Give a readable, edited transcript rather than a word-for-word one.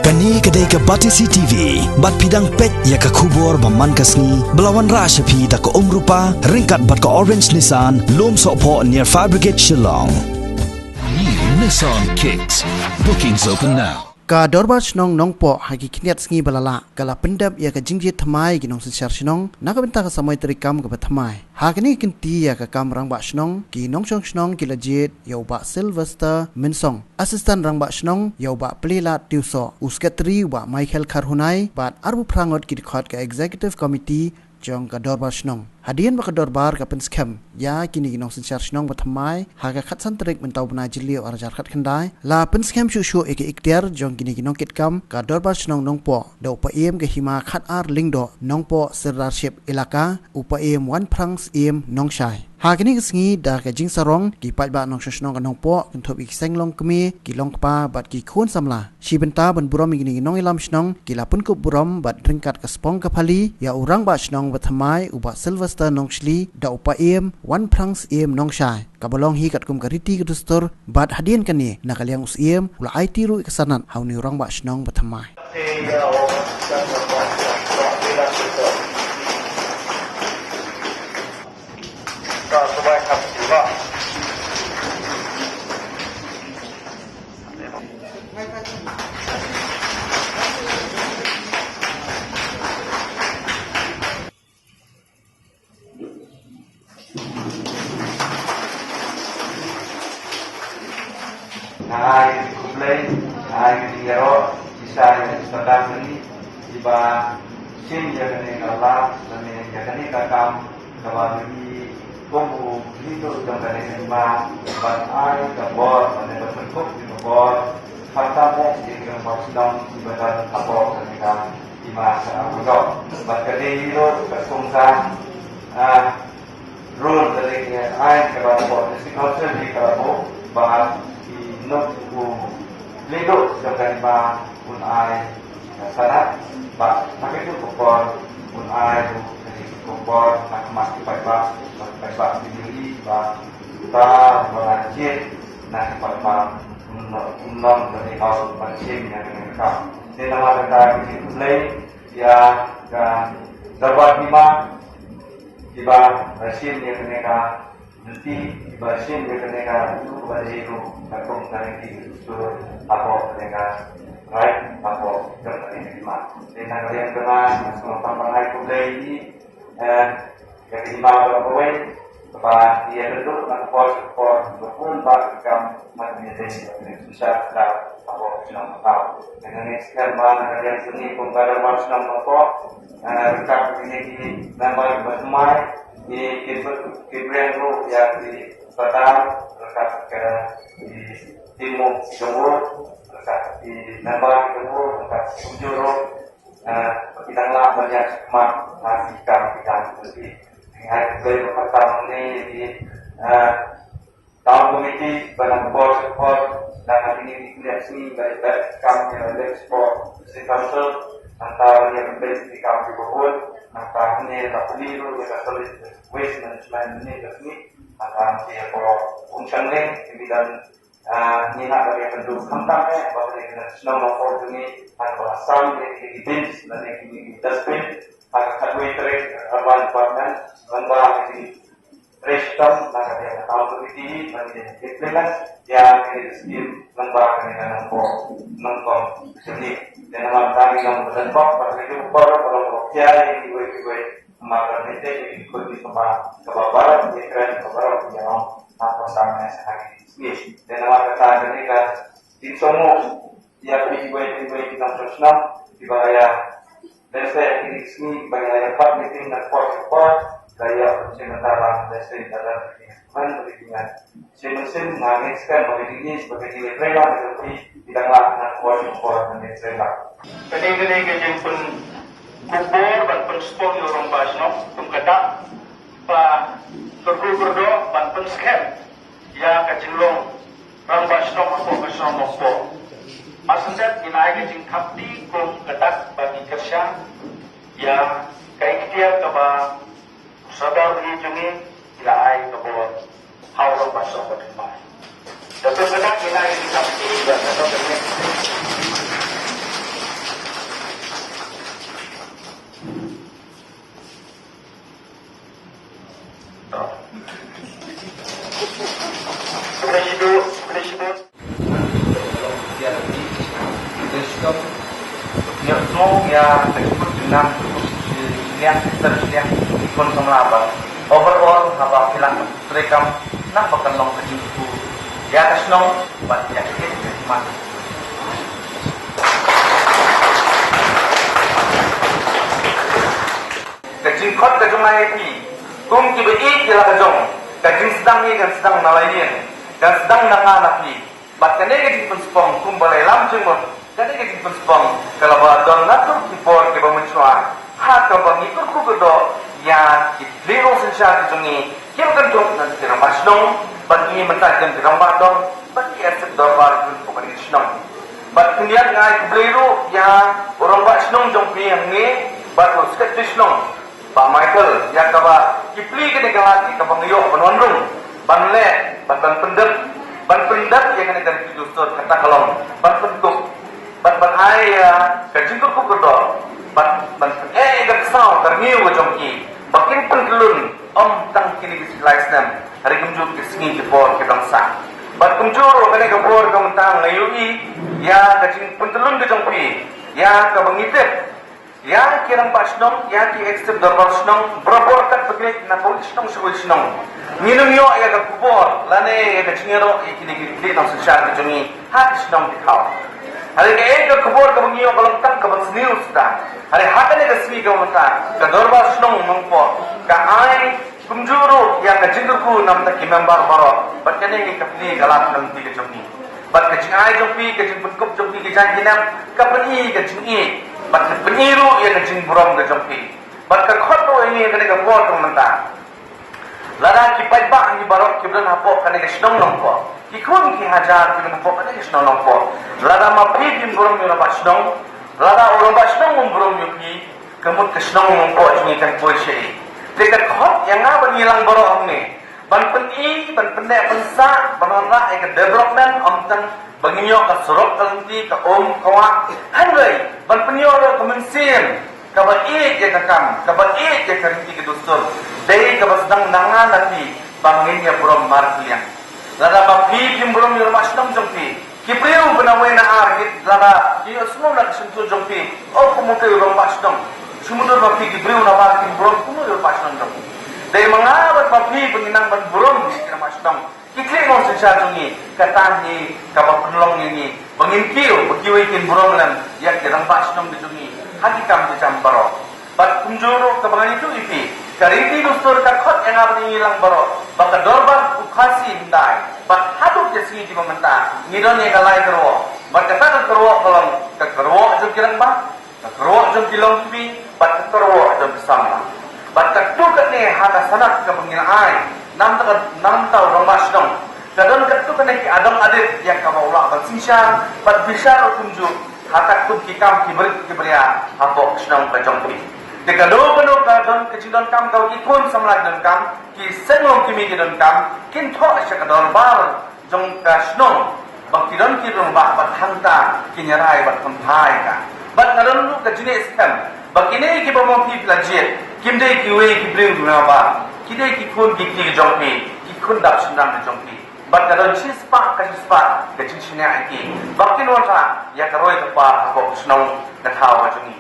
Kani kedai ke Batisi TV, bat pidang pet ya ke kubur baman kasni, belawan rashapi da ke rupa, ringkat bat ke Orange Nissan, lom sokpo near Fire Brigade Shillong. New Nissan Kicks. Bookings open now. Ka dorbach nong po hagi kiniat sngi balala kala pendap ya ka jingjit thamai ginong sensar sinong naka benta ka samai terikam ka thamai hagni kinti ya ka kam rang ba snong ki nong chong snong ki lajit yau ba Sylvester Minsong assistant rang ba snong yau ba plila tiuso uskatri wa Michael Kharhunai bat arbu prangot ki khot ka executive committee jong ka dorbar snong hadian ba ka dorbar ka penskem ya kini ginong sensar snong ba thamai haga khat san terik mentau bna jilio arjar khat khandai la penskem shu ek iktiar jong kini ginong kitkam ka dorbar snong nong po do pa em ke hima khat ar lingdo nong po sirdarship ilaka upa em wan prangs em nong shai hagni sngi da ka jing sarong ki pat ba nong snong ka nong po kin thop ik senglong kmi ki long pa bat ki khun samla shi benta ban burom gingi nong ilam snong ki la pun ko burom bat ringkat ka spong ka phali ya urang ba snong ba thamai uba Sylvester nong shli da upa em wan prangs em nong shai kabalong hi kat kum kariti ka dustor bat hadian kani nakaliang us em ula IT ru iksanan hauni urang ba snong ba thamai Ay kumplay, ay yaro, isa yung sadang ni iba sim ya kani kala, kani ya kani kakam kawali kumpu itu jang kani ma ban ay kabor kani berbentuk di kabor harta mo di kabor sedang ibadah kabor kani kam ima sa agak ban kani itu kesungsa rule dari ay kabor di kauser di kabor bahas nok ku lido jangan ba un ai sanat ba pakai tu kupon un ai tu jadi kupon nak masih pakai ba sendiri ba ta berajin nak pakai nom dari kau berjin yang mereka di nama kita di play ya kan dapat lima tiba berjin yang mereka nanti bersin dia kena itu baju takut dari itu apa dengan right apa dari lima dengan yang kena semua pemain kuda ini yang lima orang apa dia duduk dan pos berpun bagam macam ini bisa tak apa senang tahu dengan sekian banyak yang seni pengkader macam apa rekap ini nama bersemai di Kibrian Ru yang di Batam, dekat ke di Timur Timur, dekat di Nambah Timur, dekat Ujuru, bidanglah banyak semak masih bidang seperti dengan kedua pertama ini di tahun komiti barang sport dan hari ini dilihat sini baik kami oleh sport di council antara yang di kami berhubung maka ini tak keliru kita tulis waste management ini resmi maka dia kalau unsur lain di bidang ni nak bagi bentuk kentangnya bahwa kita senang membuat ini antara sam di bins dan di dustbin maka kadui trek urban department lembah di restom maka dia tahu ini bagi disiplin yang di skim lembah dengan nongkong seni dan nama kami yang berdampak pada itu kalau kiai gue maka nanti diikuti ke barat di keren ke barat yang apa sama sekali dan nama kata ini kan di semua yang gue kita terusnam dibayar dan saya ini sini bayar 4 meeting dan support gaya sementara dan saya dalam dengan mesin mengangiskan bagi sebagai nilai rela seperti tidak lakukan support dan rela kedai-kedai yang pun kubur dan penspon orang basno tumkata pa berdo dan penskem ya kajilong orang basno mo asenset inai jing kapti kum ketat bagi kerja ya kai kitia ka ba sadar ni jungi ila ai ka bo hauro basno ko din. ดร.คณะกีฬาแห่งชาติและดร.เล็ก jom nyok semua ya tekut dengan lihat terlihat ikon semlaba overall haba hilang rekam nak bakal long kejumpu ya kasnong bat ya man kejing kot kejung naiki kum kibai kila kejong kejing sedang ni kan sedang nalayan dan sedang nanganak ni bat kene kejing pun spong kum balai lam cuma kene kejing pun spong kalau badon natur kipor ke pemencua ha ka bangi ku kedo ya lero sensya kejungi kira kan dong nanti kira masnong bagi mentajam kira badon bagi aset dorbar pun bukan isnong bat kemudian ngai lero ya orang basnong jong pi yang ni bat skeptisnong Pak Michael yang kaba kipli kene galati ka bangiyo panondong banle ban pendep yang kene dari dusur kata kalong ban pentuk ban aya kajingku ku kedo ban kesal terniu jongki bakin pengelun tang kini biselaisnam hari kumjuk kesengi jepor ke bangsa ban kumjur kene kepor kementang ngayui ya kajing pentelun ke jongki ya ka bangitep yang kirang pasnong yang ki ekstrem dorbar snong berabor kat begini na polis snong sebut snong minum yo ya ka kubor lane ya ka cingero ikini nang sensar ke jungi hat snong dikau hari ke ka kubor ka mengiyo balang tang ka basniu sta hari hakane ka smi ka mata ka dorbar snong mangpo ka ai kumjuru yang ka jingku nam ta ki member baro patane ki kapli galat nang ti ka jungi bat ka jingai jongpi ka jing pengkup jongpi ka janginam ka peni ka jingi bat peniru ia kecing burung ke jompi bat ke khoto ini kene ke bot mentah lara ki pai ba ni barok ki blan hapo kene ke snong nongpo ki kun ki hajar ki nongpo kene ke snong nongpo lara ma pi dim burung ni ba snong lara urang ba snong burung ni ki kemut ke snong nongpo ni kan poisi dekat khot yang ngaba ngilang barok ni ban peni ban pendek pensa banara ke development omtan baginyo ka surok kalenti ka kawa hanway ban penyo ka mensin ka ba je ka kam ka ba je ka rinti ke dustur dei ka basdang nangan nati banginya burom marliang lada ba pi pim burom yor masdam jompi kipriu benawai na argit lada yo semua nak sentuh jompi kumuke yor masdam sumudur ba pi kipriu na ba kim burom kumu yor masdam jompi dei mangabat ba pi penginang ban burom di kira masdam Kikli mo sa jungi katani kapag penolong ini mengimpiu begitu ikin burongan yang kirang basnom di jungi hakikam di camparo bat kunjuru kebangan itu ipi kariti dustur kakot yang apa hilang baro baka dorbar ukasi hindai bat haduk jasi di mementa ngidon yang kalai kerwo bat kata kerwo kolong kerwo jung kirang ba kerwo jung kilong pi bat kerwo jung sama bat ketukat ni hata sanak kepengin ai nam tahu romas dong. Kadang ketuk kena ki adong adit yang kamu ulang bersinsya, bat bisa kunjuk hatak pun kikam kiberia apa sedang berjongpi. Jika dua penuh kadang kecilon kam kau ikun samlak dan kam ki senglong kimi dan kam kin thok sekadar bar jong kasnong bakti don ki dong bat hanta kinyarai bat kontai ka. Bat kadang lu kejini istem. Bakini ki bompi plajet kimde ki we ki bring dunaba kidai ki kun ki jongpi ki kun dap sendang de jongpi bat kadon chispa ke chinchina ki bakin wonta ya karoi ka pa ko snong na thawa jungi